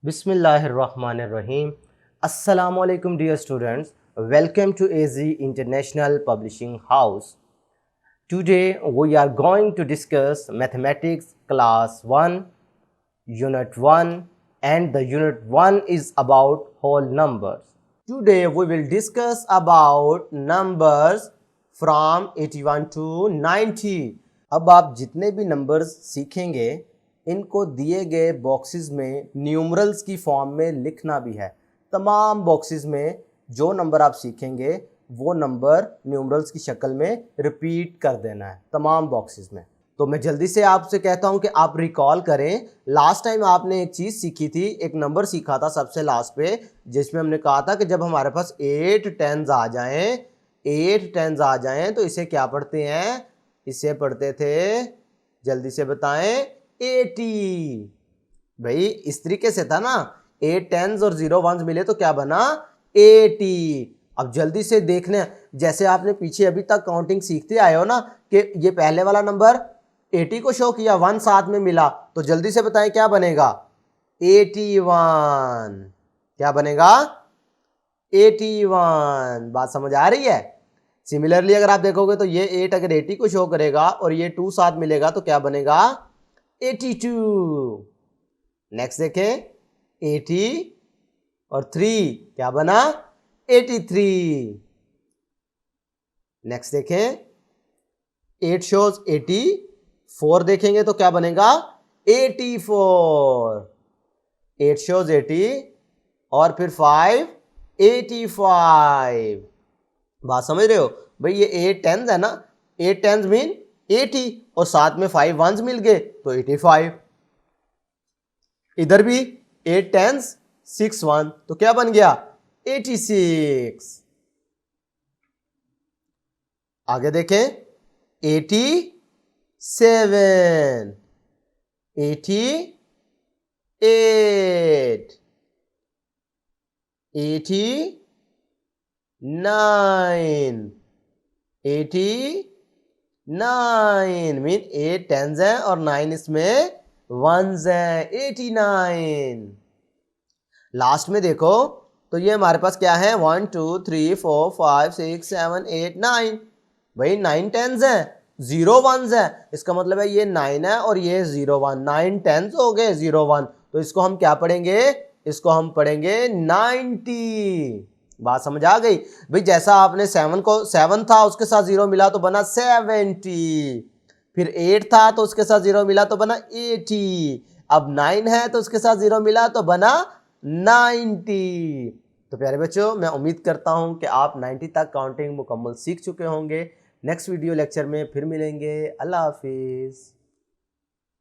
Bismillahirrahmanirrahim. Assalamu alaikum dear students. Welcome to AZ International Publishing House. Today we are going to discuss Mathematics Class 1, Unit 1, and the Unit 1 is about whole numbers. Today we will discuss about numbers from 81 to 90. अब आप जितने भी numbers सीखेंगे इनको दिए गए boxes में numerals की फॉर्म में लिखना भी है। तमाम बॉक्सेस में जो नंबर आप सीखेंगे वो नंबर न्यूमरल्स की शक्ल में रिपीट कर देना है तमाम बॉक्सेस में। तो मैं जल्दी से आपसे कहता हूं कि आप रिकॉल करें, लास्ट टाइम आपने एक चीज़ सीखी थी, एक नंबर सीखा था सबसे लास्ट पे, जिसमें हमने कहा था कि जब हमारे पास 8 टेंस आ जाएं तो इसे क्या पढ़ते हैं? इसे पढ़ते थे, जल्दी से बताएं, 80। भाई इस तरीके से था ना, 8 टेंस और 0 वंस मिले तो क्या बना? 80। अब जल्दी से देखने, जैसे आपने पीछे अभी तक काउंटिंग सीखते आए हो ना कि ये पहले वाला नंबर 80 को शो किया, 1 साथ में मिला, तो जल्दी से बताएं क्या बनेगा? 81। क्या बनेगा? 81। बात समझ आ रही है? सिमिलरली अगर आप देखोगे तो ये 8 अगर 80 को शो करेगा और ये 2 साथ मिलेगा तो क्या बनेगा? 82। नेक्स्ट देखें, 80 और 3 क्या बना? 83। नेक्स्ट देखें, 8 शोज 80, 4 देखेंगे तो क्या बनेगा? 84। 8 शोज 80 और फिर 5 85। बात समझ रहे हो भाई? ये 8 टेंस है ना, 8 टेंस मीन 80 और साथ में 5 वंस मिल गए तो 85। इधर भी 8 टेंस 6 1 तो क्या बन गया? 86। आगे देखें, 87, 88, 89, 89 मीन 8 टेंस है और 9 इसमें वंस है, 89। लास्ट में देखो तो ये हमारे पास क्या है? 1 2 3 4 5 6 7 8 9। भाई 9 टेंस है, 0 वंस है, इसका मतलब है ये 9 है और ये 0 1। 9 टेंस हो गए, 0 1, तो इसको हम क्या पढ़ेंगे? इसको हम पढ़ेंगे 90। बात समझ आ गई? भाई जैसा आपने 7 था उसके साथ 0 मिला तो बना 70, फिर 8 था तो उसके साथ 0 मिला तो बना 80, अब 9 है तो उसके साथ 0 मिला तो बना 90। तो प्यारे बच्चों, मैं उम्मीद करता हूं कि आप 90 तक काउंटिंग मुकम्मल सीख चुके होंगे। नेक्स्ट वीडियो लेक्चर में फिर मिलेंगे। अल्लाह हाफिज़।